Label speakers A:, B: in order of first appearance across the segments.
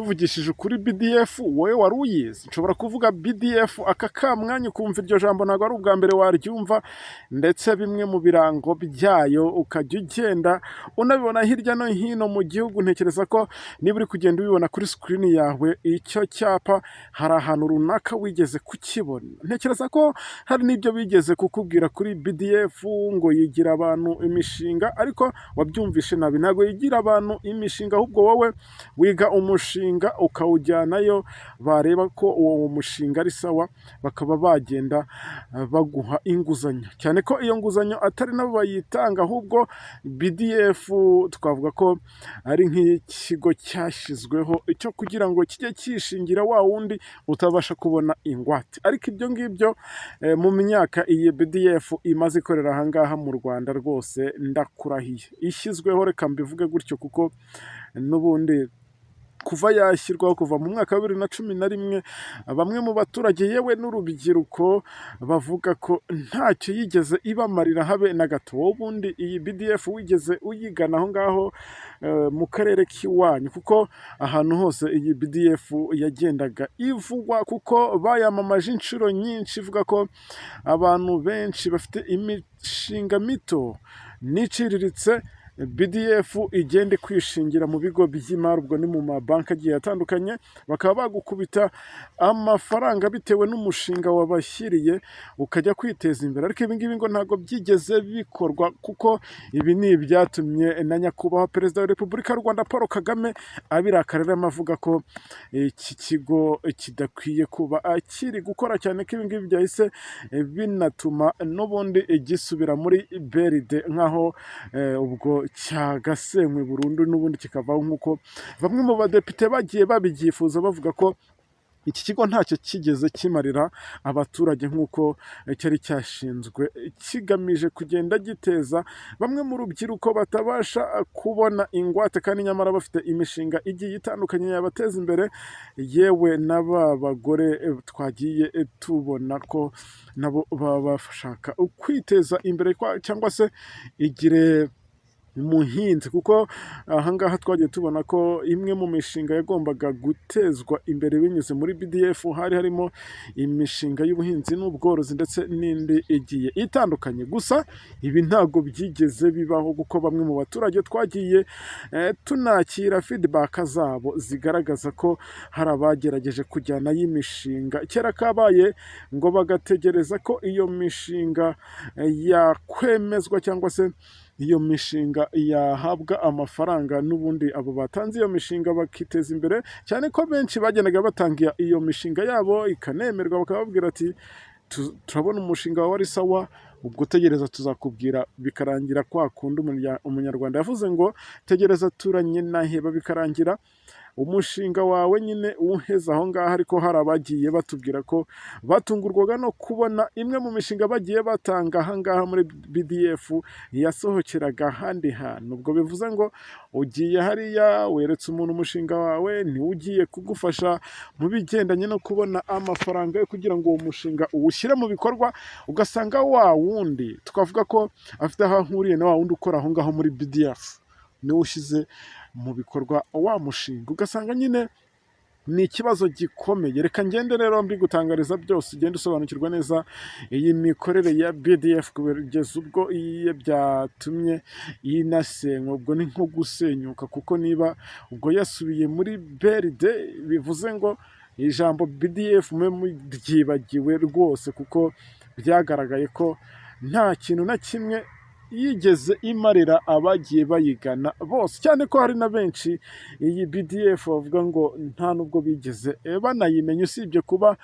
A: tuvugishije ukuri BDF wowe wari uyizi? Nshobora kuvuga BDF aka kamwanya ukumva iryo jambo ntabwo ari ubwa mbere waryumva, ndetse bimwe mu birango byayo ukajya ugenda unabibona hirya no hino mu gihugu. Ntekereza ko niba uri kugenda ubibona kuri screen yawe, icyo cyapa hari ahantu runaka wigeze kukibona. Ntekereza ko hari n'ibyo bigeze kukubwira kuri BDF ngo yigira abantu imishinga, ariko wabyumvishe nabi. Ntabwo yigira abantu imishinga, ahubwo wowe wiga umushinga ukawujyanayo, bareba ko uwo mushinga ari sawa bakaba bagenda baguha inguzanyo, cyane ko iyo nguzanyo atari nabo bayitanga, ahubwo BDF twavuga ko ari nk'ikigo cyashyizweho cyo kugira ngo kijye kishingira wa wundi utabasha kubona ingwate. Ariko ibyo ngibyo mu myaka iyi BDF imaze ikorera ahangaha mu Rwanda, rwose ndakurahiye ishyizweho, reka mbivuge gutyo, kuko n'ubundi kuva yashyirwaho kuva mu mwaka wa 2011 bamwe mu baturage yewe n'urubyiruko bavuga ko ntacyo yigeze ibamarira habe na gato. Ubundi iyi BDF wigeze uyigana aho ngaho mu karere k'iwanyu? Kuko ahantu hose iyi BDF yagendaga ivugwa, kuko bayamamaje inshuro nyinshi, ivuga ko abantu benshi bafite imishinga mito n'iciriritse BDF igende kwishingira mu bigo by'imari, ubwo ni mu mabanki agiye atandukanye, bakaba bagukubita amafaranga bitewe n'umushinga wabashyiriye ukajya kwiteza imbere. Ariko ibi ngibi ngo ntabwo byigeze bikorwa, kuko ibi ni ibyatumye na nyakubahwa Perezida wa Repubulika y'u Rwanda Paul Kagame abirakarira, avuga ko iki kigo kidakwiye kuba kiri gukora, cyane ko ibi ngibi byahise binatuma n'ubundi gisubira muri BRD, nk'aho ubwo cyagasenywe burundu n'ubundi kikavaho, nk'uko bamwe mu badepite bagiye babyifuza, bavuga ko iki kigo ntacyo kigeze kimarira abaturage, nk'uko cyari cyashinzwe kigamije kugenda giteza bamwe mu rubyiruko batabasha kubona ingwate, kandi nyamara bafite imishinga igiye itandukanye yabateza imbere. Yewe n'aba bagore twagiye tubona ko nabo baba bashaka kwiteza imbere, cyangwa se igire umuhinzi, kuko ahangaha twagiye tubona ko imwe mu mishinga yagombaga gutezwa imbere binyuze muri BDF hari harimo imishinga y'ubuhinzi n'ubworozi ndetse n'indi igiye itandukanye. Gusa ibi ntabwo byigeze bibaho, kuko bamwe mu baturage twagiye tunakira feedback zabo zigaragaza ko hari abagerageje kujyana y'imishinga kera kabaye, ngo bagategereza ko iyo mishinga yakwemezwa cyangwa se iyo mishinga yahabwa amafaranga, n'ubundi abo batanze iyo mishinga bakiteza imbere, cyane ko benshi bagendaga batanga iyo mishinga yabo ikanemerwa, bakababwira ati turabona umushinga wawe ari sawa, ubwo tegereza tuzakubwira. Bikarangira kwa kundi umunyarwanda yavuze ngo tegereza turanye naheba, bikarangira umushinga wawe nyine uheze aho ngaho. Ariko hari abagiye batubwira ko batungurwaga no kubona imwe mu mishinga bagiye batanga aha ngaha muri BDF yasohokeraga ahandi hantu. Ubwo bivuze ngo ugiye hariya weretse umuntu umushinga wawe, niwe ugiye kugufasha mu bigendanye no kubona amafaranga yo kugira ngo uwo mushinga uwushyire mu bikorwa, ugasanga wa wundi twavuga ko afite aho ahuriye na wa wundi ukora aho ngaho muri BDF niwe ushyize mu bikorwa wa mushinga, ugasanga nyine ni ikibazo gikomeye. Reka ngende rero mbigutangariza byose, ugende usobanukirwa neza iyi mikorere ya BDF kugeza ubwo iye byatumye inasenywa. Ubwo ni nko gusenyuka, kuko niba ubwo yasubiye muri BRD bivuze ngo ijambo BDF mwe muryibagiwe rwose, kuko byagaragaye ko nta kintu na kimwe yigeze imarira abagiye bayigana bose, cyane ko hari na benshi iyi BDF bavuga ngo nta nubwo bigeze banayimenya, usibye kuba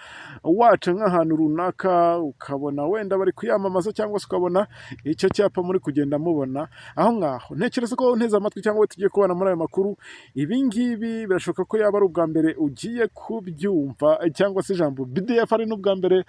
A: waca nk'ahantu runaka ukabona wenda bari kuyamamaza, cyangwa se ukabona icyo cyapa muri kugenda mubona aho ngaho. Ntekereza ko nteze amatwi cyangwa tugiye kubana muri aya makuru, ibi ngibi birashoboka ko yaba ari ubwa mbere ugiye kubyumva, cyangwa se ijambo BDF ari n'ubwa mbere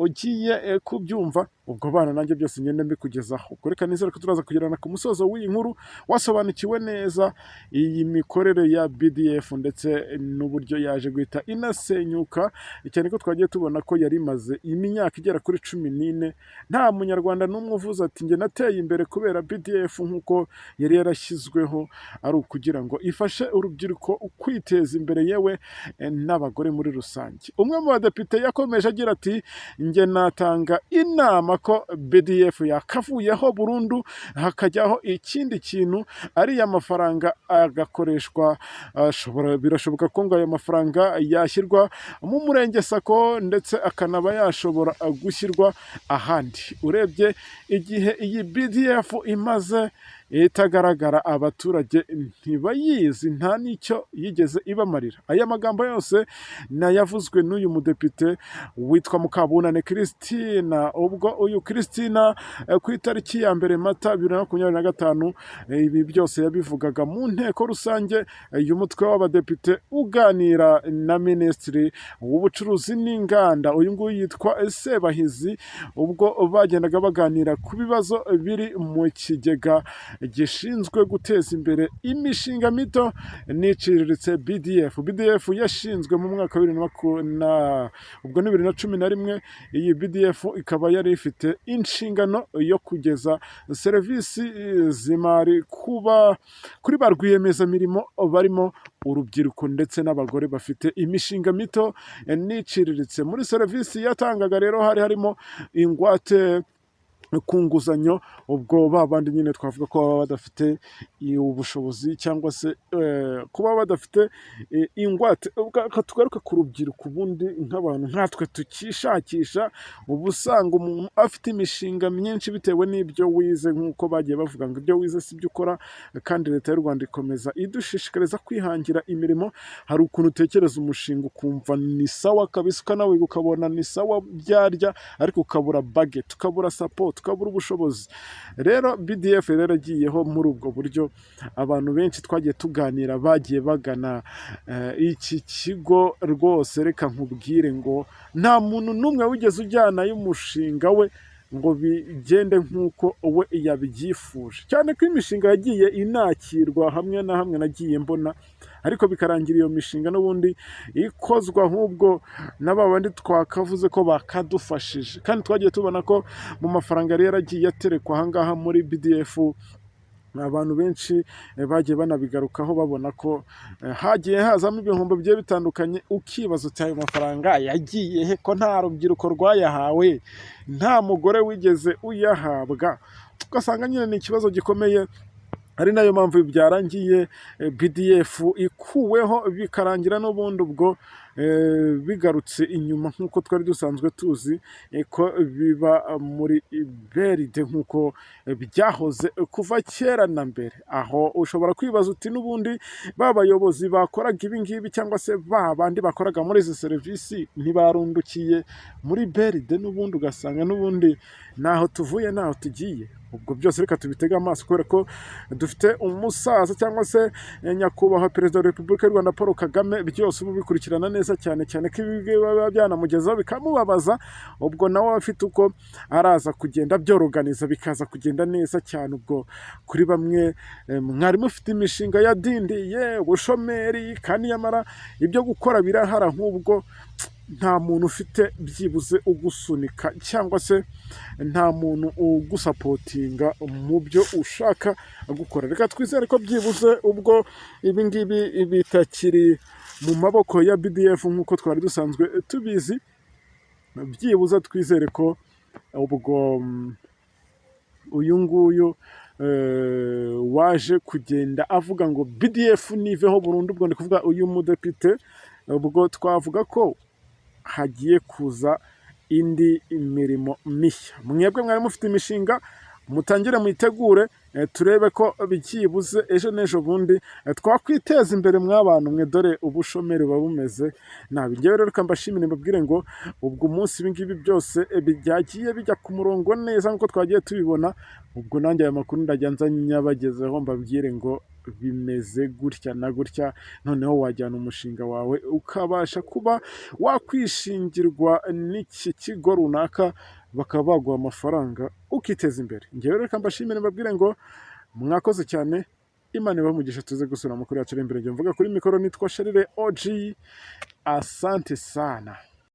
A: ugiye kubyumva. ubwo bana nanjye byose ngenda mbikugezaho. Ubwo reka nizere ko turaza kugerana ku musozo w'iyi nkuru wasobanukiwe neza iyi mikorere ya BDF ndetse n'uburyo yaje guhita inasenyuka, cyane ko twagiye tubona ko yari imaze imyaka igera kuri 14 nta munyarwanda n'umwe uvuze ati njye nateye imbere kubera BDF nk'uko yari yarashyizweho ari ukugira ngo ifashe urubyiruko kwiteza imbere yewe n'abagore muri rusange. Umwe mu badepite yakomeje agira ati njye natanga inama ko BDF yakavuyeho burundu hakajyaho ikindi kintu, ariya mafaranga agakoreshwa, birashoboka ko ngo aya mafaranga yashyirwa mu murenge sako ndetse akanaba yashobora gushyirwa ahandi. Urebye igihe iyi BDF imaze itagaragara, abaturage ntibayizi, nta n'icyo yigeze ibamarira. Aya magambo yose nayavuzwe n'uyu mudepite witwa Mukabunane Christina. Ubwo uyu Christina ku itariki ya 1 Mata 2025 ibi byose yabivugaga mu nteko rusange y'umutwe w'abadepite uganira na Minisitiri w'ubucuruzi n'inganda, uyu nguyu yitwa Sebahizi. Ubwo bagendaga baganira ku bibazo biri mu kigega gishinzwe guteza imbere imishinga mito n'iciriritse BDF. BDF yashinzwe mu mwaka wa 2011. Iyi BDF ikaba yari ifite inshingano yo kugeza serivisi z'imari kuri ba rwiyemezamirimo barimo urubyiruko ndetse n'abagore bafite imishinga mito n'iciriritse. Muri serivisi yatangaga rero harimo ingwate ku nguzanyo, ubwo babandi nyine twavuga ko baba badafite ubushobozi cyangwa se kuba badafite ingwate. Tugaruka ku rubyiruko, ubundi nk'abantu nkatwe tukishakisha, uba usanga umuntu afite imishinga myinshi bitewe n'ibyo wize, nk'uko bagiye bavuga ngo ibyo wize si byo ukora, kandi leta y'u Rwanda ikomeza idushishikariza kwihangira imirimo. Hari ukuntu utekereza umushinga ukumva ni sawa kabisa, ukanawiga ukabona ni sawa byarya, ariko ukabura budget, ukabura support, tukabura ubushobozi. Rero BDF rero agiyeho muri ubwo buryo, abantu benshi twagiye tuganira bagiye bagana iki kigo. Rwose reka nkubwire ngo nta muntu n'umwe wigeze ujyana y'umushinga we ngo bigende nk'uko we yabyifuje, cyane ko imishinga yagiye inakirwa hamwe na hamwe nagiye mbona, ariko bikarangira iyo mishinga n'ubundi ikozwa ahubwo na babandi twakavuze ko bakadufashije. Kandi twagiye tubona ko mu mafaranga yari yaragiye aterekwa ahangaha muri BDF, abantu benshi bagiye banabigarukaho babona ko hagiye hazamo ibihombo bigiye bitandukanye. Ukibaza uti ayo mafaranga yagiye he ko nta rubyiruko rwayahawe, nta mugore wigeze uyahabwa? Ugasanga nyine ni ikibazo gikomeye. Ari nayo mpamvu byarangiye BDF ikuweho, bikarangira n'ubundi ubwo bigarutse inyuma nk'uko twari dusanzwe tuzi ko biba muri beride nk'uko byahoze kuva kera na mbere. Aho ushobora kwibaza uti n'ubundi babayobozi bakoraga ibi ngibi cyangwa se babandi bakoraga muri izi serivisi ntibarundukiye muri beride? N'ubundi ugasanga n'ubundi naho tuvuye naho tugiye. Ubwo byose reka tubitega amaso, kubera ko dufite umusaza cyangwa se nyakubahwa Perezida wa Repubulika y'u Rwanda Paul Kagame, byose ubu bikurikirana neza cyane ko ibi biba byanamugezaho bikamubabaza. Ubwo nawe afite uko araza kugenda byoroganiza bikaza kugenda neza cyane. Ubwo kuri bamwe mwari mufite imishinga yadindiye, ubushomeri, kandi nyamara ibyo gukora birahara, nk'ubwo nta muntu ufite byibuze ugusunika cyangwa se nta muntu ugusapotinga mu byo ushaka gukora. Reka twizere ko byibuze ubwo ibi ngibi bitakiri mu maboko ya BDF nk'uko twari dusanzwe tubizi, byibuze twizere ko ubwo uyu nguyu waje kugenda avuga ngo BDF niveho burundu, ubwo ndi kuvuga uyu mudepite, ubwo twavuga ko hagiye kuza indi imirimo mishya. Mwebwe mwari mufite imishinga, mutangire muyitegure, turebe ko byibuze ejo n'ejo bundi twakwiteza imbere mw'abantu mwe, dore ubushomeri buba bumeze nabi. Njyewe rero reka mbashimire, mbabwire ngo ubwo umunsi ibi ngibi byose byagiye bijya ku murongo neza nk'uko twagiye tubibona. Ubwo nanjye aya makuru ndajya nza nyabagezeho, mbabwire ngo bimeze gutya na gutya, noneho wajyana umushinga wawe ukabasha kuba wakwishingirwa n'iki kigo runaka bakaba baguha amafaranga ukiteza imbere. Ngewe reka mbashimire mbabwire ngo mwakoze cyane, Imana ibahe umugisha, tuze gusura amakuru yacu ari imbere. Mvuga kuri mikoro nitwa Sharire OG, asante sana.